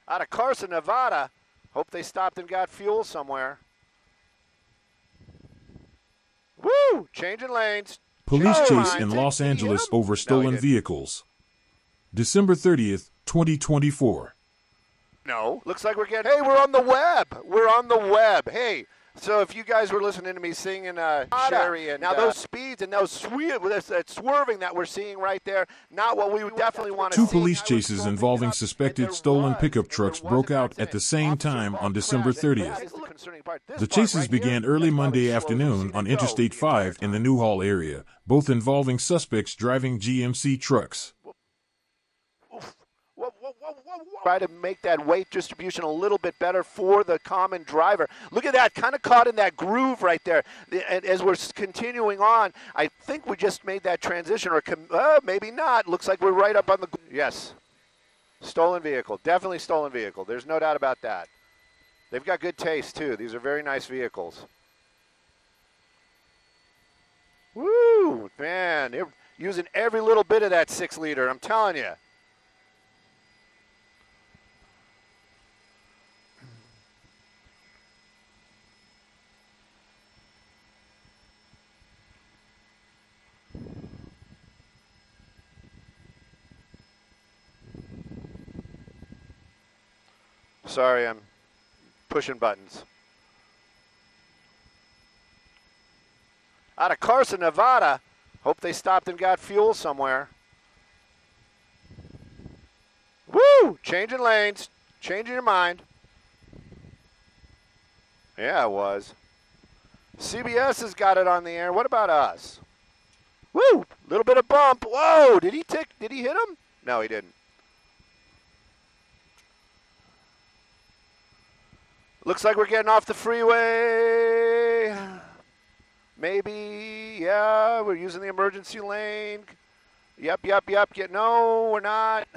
Out of Carson, Nevada. Hope they stopped and got fuel somewhere. Woo! Changing lanes. Police chase in Los Angeles over stolen vehicles. December 30th, 2024. No. Looks like we're getting... Hey, we're on the web. We're on the web. Hey, so if you guys were listening to me singing Sherry and... Now those speeds and those that swerving that we're seeing right there, not what we would definitely want to see. Two police chases involving suspected stolen pickup trucks broke out at the same time on December 30th. The chases began early Monday afternoon on Interstate 5 in the Newhall area, both involving suspects driving GMC trucks. Try to make that weight distribution a little bit better for the common driver. Look at that, kind of caught in that groove right there. And as we're continuing on, I think we just made that transition, or maybe not. Looks like we're right up on the... Yes, stolen vehicle, definitely stolen vehicle. There's no doubt about that. They've got good taste, too. These are very nice vehicles. Woo, man, they're using every little bit of that 6-liter, I'm telling you. Sorry, I'm pushing buttons. Out of Carson, Nevada. Hope they stopped and got fuel somewhere. Woo! Changing lanes. Changing your mind. Yeah, it was. CBS has got it on the air. What about us? Woo! Little bit of bump. Whoa! Did he hit him? No, he didn't. Looks like we're getting off the freeway. Maybe, yeah, we're using the emergency lane. Yep. No, we're not.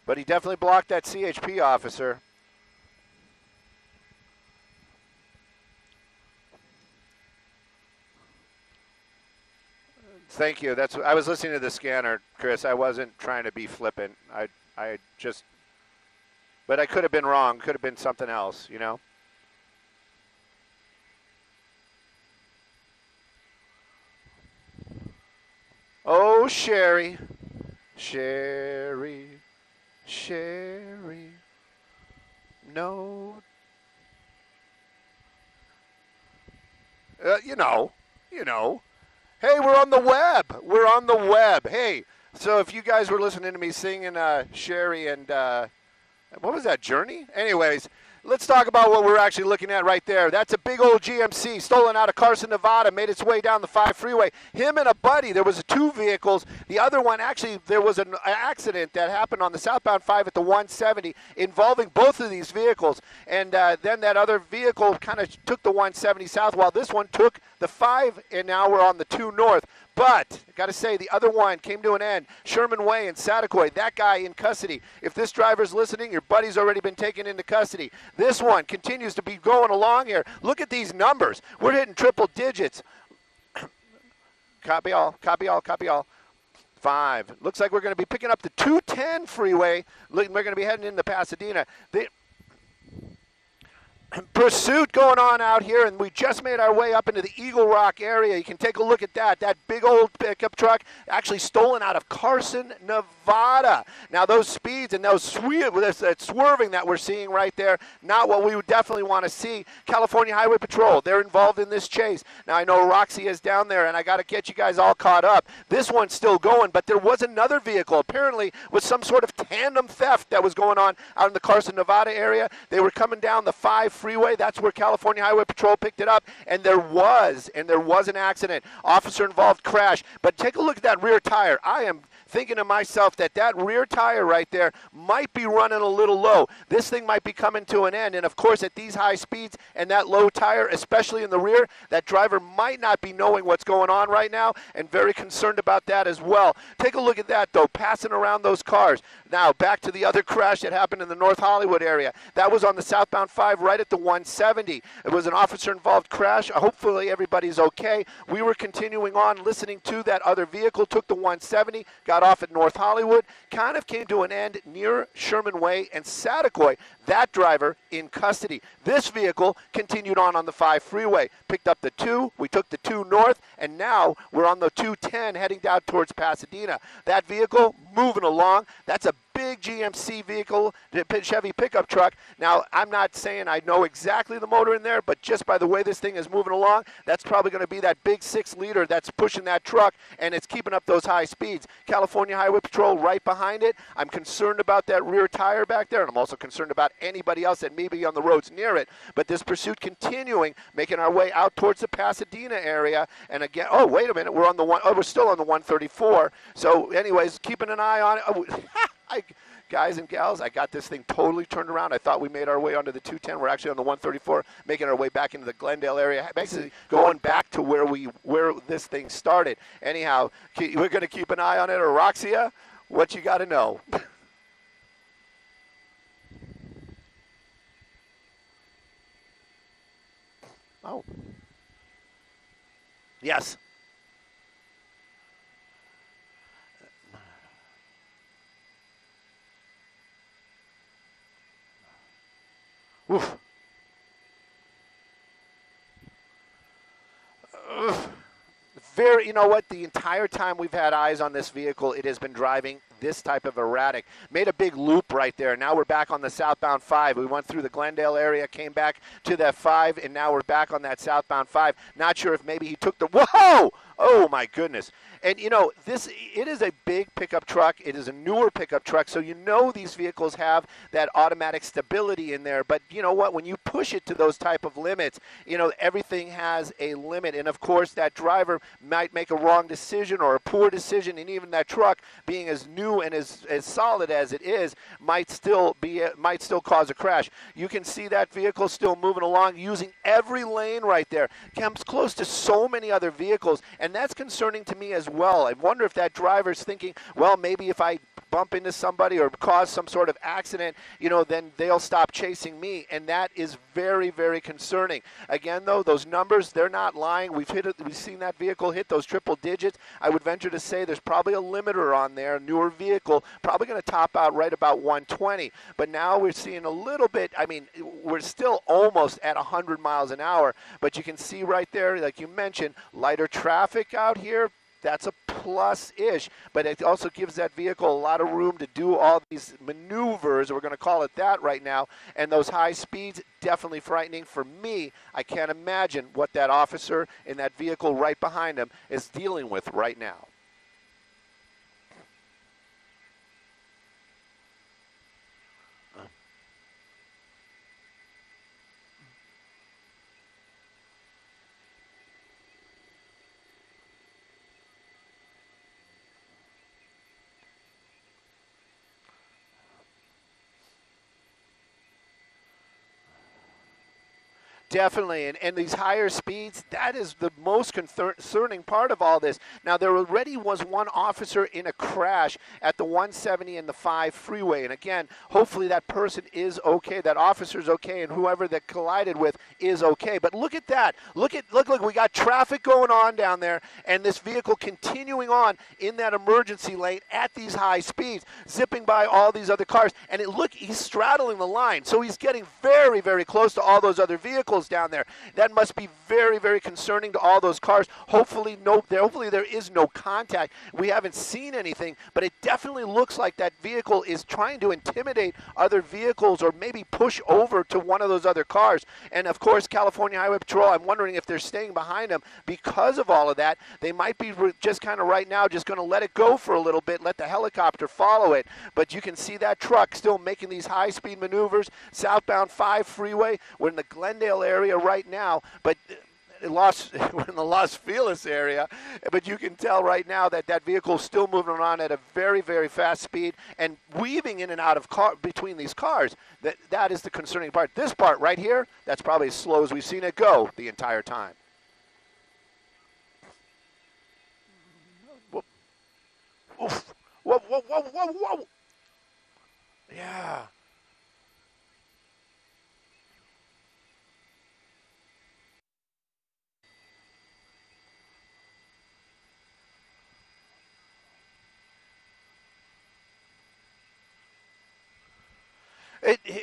But he definitely blocked that CHP officer. Thank you. I was listening to the scanner, Chris. I wasn't trying to be flippant. I just... But I could have been wrong. Could have been something else, you know? Oh, Sherry. Sherry. Sherry. No. You know. Hey, we're on the web. We're on the web. Hey, so if you guys were listening to me singing Sherry and... what was that, Journey? Anyways, let's talk about what we're actually looking at right there. That's a big old GMC stolen out of Carson, Nevada, made its way down the 5 freeway. Him and a buddy, there was 2 vehicles. The other one, actually, there was an accident that happened on the southbound 5 at the 170 involving both of these vehicles. And then that other vehicle kind of took the 170 south while this one took the 5, and now we're on the 2 north. But, got to say, the other one came to an end. Sherman Way and Saticoy, that guy in custody. If this driver's listening, your buddy's already been taken into custody. This one continues to be going along here. Look at these numbers. We're hitting triple digits. Copy all. 5. Looks like we're going to be picking up the 210 freeway. We're going to be heading into Pasadena. Pursuit going on out here, and we just made our way up into the Eagle Rock area. You can take a look at that. That big old pickup truck actually stolen out of Carson, Nevada. Now, those speeds and those that swerving that we're seeing right there, not what we would definitely want to see. California Highway Patrol, they're involved in this chase. Now, I know Roxy is down there, and I got to get you guys all caught up. This one's still going, but there was another vehicle, apparently with some sort of tandem theft that was going on out in the Carson, Nevada area. They were coming down the 5 freeway. That's where California Highway Patrol picked it up, and there was an accident. Officer involved crash. But take a look at that rear tire. I am thinking to myself that rear tire right there might be running a little low. This thing might be coming to an end. And, of course, at these high speeds and that low tire, especially in the rear, that driver might not be knowing what's going on right now and very concerned about that as well. Take a look at that, though, passing around those cars. Now, back to the other crash that happened in the North Hollywood area. That was on the southbound 5 right at the 170. It was an officer-involved crash. Hopefully everybody's okay. We were continuing on listening to that other vehicle, took the 170, got got off at North Hollywood, kind of came to an end near Sherman Way and Saticoy. That driver in custody. This vehicle continued on the 5 freeway, picked up the 2, we took the 2 north, and now we're on the 210 heading down towards Pasadena. That vehicle moving along. That's a big GMC vehicle, Chevy pickup truck. Now, I'm not saying I know exactly the motor in there, but just by the way this thing is moving along, that's probably going to be that big 6-liter that's pushing that truck, and it's keeping up those high speeds. California Highway Patrol right behind it. I'm concerned about that rear tire back there, and I'm also concerned about anybody else that may be on the roads near it. But this pursuit continuing, making our way out towards the Pasadena area. And again, oh, wait a minute, we're still on the 134. So anyways, keeping an eye on it. Oh, guys and gals, I got this thing totally turned around. I thought we made our way onto the 210. We're actually on the 134, making our way back into the Glendale area, basically going back to where this thing started. Anyhow, we're going to keep an eye on it. Roxia, what you got to know? Oh. Yes. Oof. You know what, the entire time we've had eyes on this vehicle, it has been driving this type of erratic. Made a big loop right there. Now we're back on the southbound 5. We went through the Glendale area, came back to that 5, and now we're back on that southbound 5. Not sure if maybe he took the, whoa! Oh my goodness. And you know, it is a big pickup truck. It is a newer pickup truck, so you know these vehicles have that automatic stability in there. But you know what, when you push it to those type of limits, you know, everything has a limit. And of course, that driver might make a wrong decision or a poor decision, and even that truck, being as new and as solid as it is, might still cause a crash. You can see that vehicle still moving along, using every lane right there. Comes close to so many other vehicles, and that's concerning to me as well. I wonder if that driver's thinking, well, maybe if I bump into somebody or cause some sort of accident, you know, then they'll stop chasing me, and that is very, very concerning. Again, though, those numbers, they're not lying. We've seen that vehicle hit those triple digits. I would venture to say there's probably a limiter on there, a newer vehicle, probably going to top out right about 120. But now we're seeing a little bit, I mean, we're still almost at 100 miles an hour, but you can see right there, like you mentioned, lighter traffic out here. That's a plus-ish, but it also gives that vehicle a lot of room to do all these maneuvers, we're going to call it that right now, and those high speeds, definitely frightening for me. I can't imagine what that officer in that vehicle right behind him is dealing with right now. Definitely, and these higher speeds, that is the most concerning part of all this. Now, there already was one officer in a crash at the 170 and the 5 freeway, and again, hopefully that person is okay, that officer's okay, and whoever that collided with is okay. But look at that. Look, we got traffic going on down there, and this vehicle continuing on in that emergency lane at these high speeds, zipping by all these other cars, and look, he's straddling the line, so he's getting very, very close to all those other vehicles down there. That must be very, very concerning to all those cars. Hopefully there is no contact. We haven't seen anything, but it definitely looks like that vehicle is trying to intimidate other vehicles or maybe push over to one of those other cars. And of course, California Highway Patrol, I'm wondering if they're staying behind them because of all of that. They might be just kind of right now just going to let it go for a little bit, let the helicopter follow it. But you can see that truck still making these high-speed maneuvers. Southbound 5 freeway, we're in the Glendale area right now, but we're in the Los Feliz area, but you can tell right now that that vehicle is still moving on at a very, very fast speed and weaving in and out of between these cars. That is the concerning part. This part right here, that's probably as slow as we've seen it go the entire time. Whoa. Oof. Whoa, whoa, whoa, whoa, whoa. Yeah.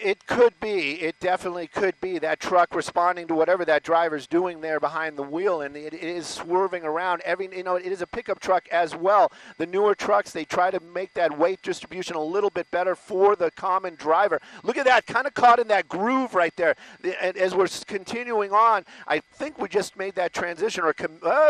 It could be. It definitely could be. That truck responding to whatever that driver's doing there behind the wheel, and it is swerving around. It is a pickup truck as well. The newer trucks, they try to make that weight distribution a little bit better for the common driver. Look at that, kind of caught in that groove right there. As we're continuing on, I think we just made that transition, or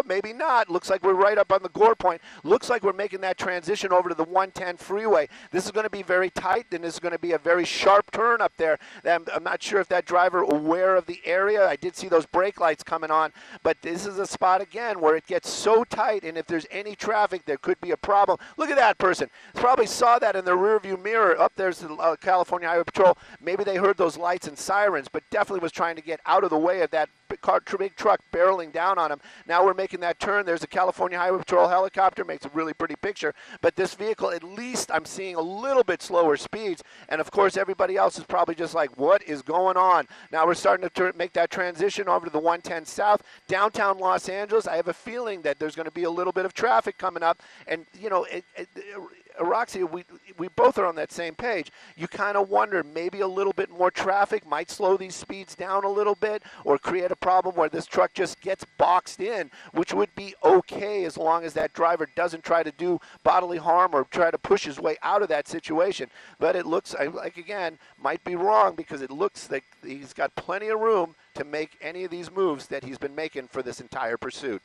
maybe not. Looks like we're right up on the gore point. Looks like we're making that transition over to the 110 freeway. This is going to be very tight, and this is going to be a very sharp turn up there. I'm not sure if that driver aware of the area. I did see those brake lights coming on, but this is a spot again where it gets so tight, and if there's any traffic, there could be a problem. Look at that person. Probably saw that in the rearview mirror. Up there's the California Highway Patrol. Maybe they heard those lights and sirens, but definitely was trying to get out of the way of that big truck barreling down on him. Now we're making that turn. There's a California Highway Patrol helicopter. Makes a really pretty picture. But this vehicle, at least I'm seeing a little bit slower speeds. And, of course, everybody else is probably just like, what is going on? Now we're starting to make that transition over to the 110 South. Downtown Los Angeles, I have a feeling that there's going to be a little bit of traffic coming up. And, you know, Roxy, we both are on that same page. You kind of wonder maybe a little bit more traffic might slow these speeds down a little bit or create a problem where this truck just gets boxed in, which would be okay as long as that driver doesn't try to do bodily harm or try to push his way out of that situation. But it looks like, again, might be wrong because it looks like he's got plenty of room to make any of these moves that he's been making for this entire pursuit.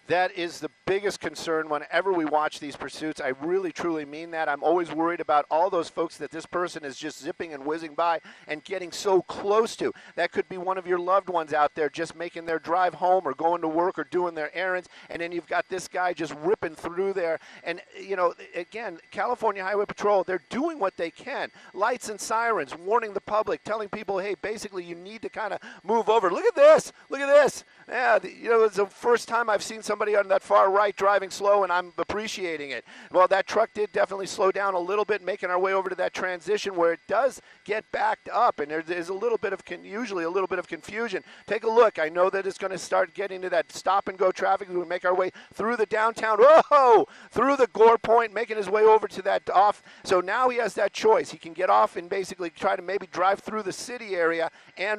That is the biggest concern whenever we watch these pursuits. I really, truly mean that. I'm always worried about all those folks that this person is just zipping and whizzing by and getting so close to. That could be one of your loved ones out there just making their drive home or going to work or doing their errands, and then you've got this guy just ripping through there. And, you know, again, California Highway Patrol, they're doing what they can. Lights and sirens, warning the public, telling people, hey, basically you need to kind of move over. Look at this. Look at this. Yeah, you know, it's the first time I've seen somebody on that far right driving slow, and I'm appreciating it. Well, that truck did definitely slow down a little bit, making our way over to that transition where it does get backed up, and there's a little bit of usually a little bit of confusion. Take a look. I know that it's going to start getting to that stop-and-go traffic. We make our way through the downtown, whoa, through the gore point, making his way over to that off. So now he has that choice. He can get off and basically try to maybe drive through the city area,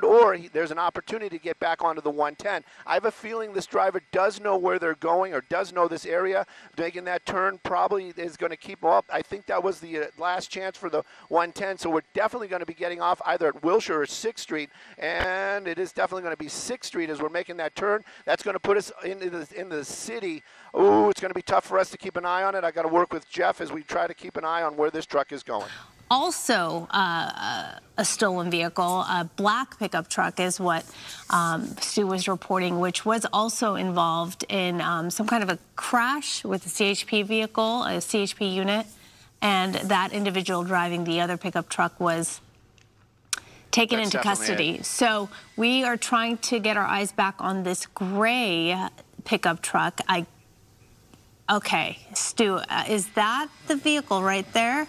or there's an opportunity to get back onto the 110. I have a feeling this driver does know where they're going or does know this area. Making that turn probably is going to keep him up. I think that was the last chance for the 110, so we're definitely going to be getting off either at Wilshire or 6th Street, and it is definitely going to be 6th Street as we're making that turn. That's going to put us into the city. Ooh, it's going to be tough for us to keep an eye on it. I got to work with Jeff as we try to keep an eye on where this truck is going. Also, a stolen vehicle, a black pickup truck is what Stu was reporting, which was also involved in some kind of a crash with a CHP vehicle, a CHP unit, and that individual driving the other pickup truck was taken into custody. So we are trying to get our eyes back on this gray pickup truck. Okay, Stu, is that the vehicle right there?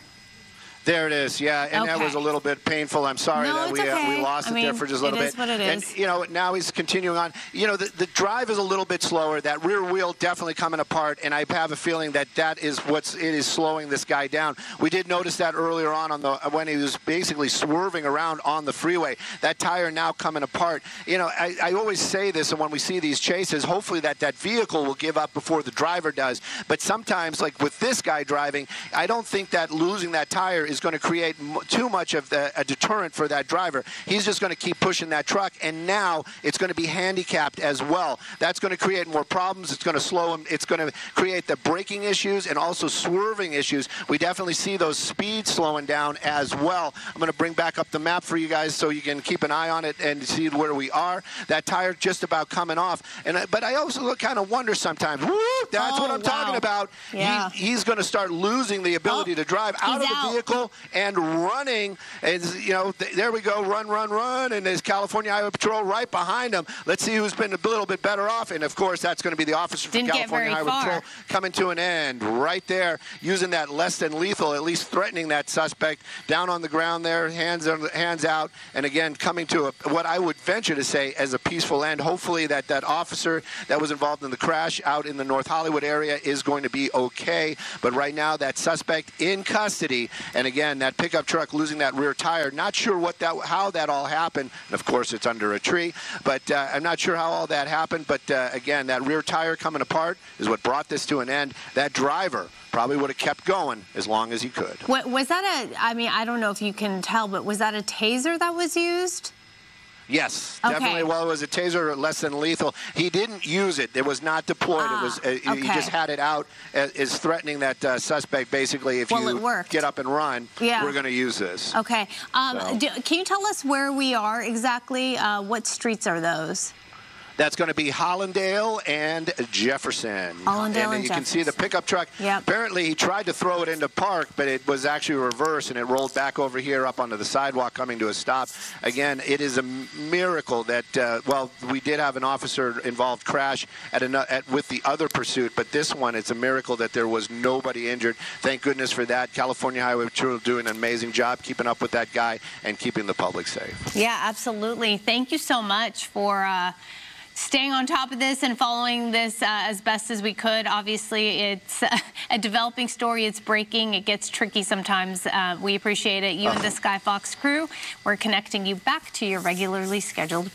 There it is, yeah, and that was a little bit painful. I'm sorry that we lost it there for just a little bit. It is what it is. And, you know, now he's continuing on. You know, the drive is a little bit slower. That rear wheel definitely coming apart, and I have a feeling that is it is slowing this guy down. We did notice that earlier on when he was basically swerving around on the freeway. That tire now coming apart. You know, I always say this, and when we see these chases, hopefully that vehicle will give up before the driver does. But sometimes, like with this guy driving, I don't think that losing that tire is going to create too much of a deterrent for that driver. He's just going to keep pushing that truck, and now it's going to be handicapped as well. That's going to create more problems. It's going to slow him. It's going to create the braking issues and also swerving issues. We definitely see those speeds slowing down as well. I'm going to bring back up the map for you guys so you can keep an eye on it and see where we are. That tire just about coming off. But I also kind of wonder sometimes, that's what I'm talking about. Yeah. He's going to start losing the ability to drive out of the vehicle. vehicle and running. As, you know, there we go, run, run, run, and there's California Highway Patrol right behind him. Let's see who's been a little bit better off, and of course that's going to be the officer from California Highway Patrol coming to an end right there, using that less than lethal, at least threatening that suspect down on the ground there, hands out, and again coming to what I would venture to say as a peaceful end. Hopefully that officer that was involved in the crash out in the North Hollywood area is going to be okay, but right now that suspect in custody, and again that pickup truck losing that rear tire. Not sure how that all happened, and of course it's under a tree, but I'm not sure how all that happened, but again that rear tire coming apart is what brought this to an end. That driver probably would have kept going as long as he could. Was that I mean, I don't know if you can tell, but was that a taser that was used? Yes, okay. Definitely. Well, it was a taser, less than lethal. He didn't use it. It was not deployed. It was he just had it out as threatening that suspect. Basically, if you get up and run, we're going to use this. Okay. Can you tell us where we are exactly? What streets are those? That's going to be Hollandale and Jefferson. Hollandale and you can see the pickup truck. Yep. Apparently, he tried to throw it into park, but it was actually reversed, and it rolled back over here up onto the sidewalk, coming to a stop. Again, it is a miracle that, well, we did have an officer-involved crash with the other pursuit, but this one, it's a miracle that there was nobody injured. Thank goodness for that. California Highway Patrol doing an amazing job keeping up with that guy and keeping the public safe. Yeah, absolutely. Thank you so much for staying on top of this and following this as best as we could. Obviously, it's a developing story. It's breaking. It gets tricky sometimes. We appreciate it. You and the Sky Fox crew, we're connecting you back to your regularly scheduled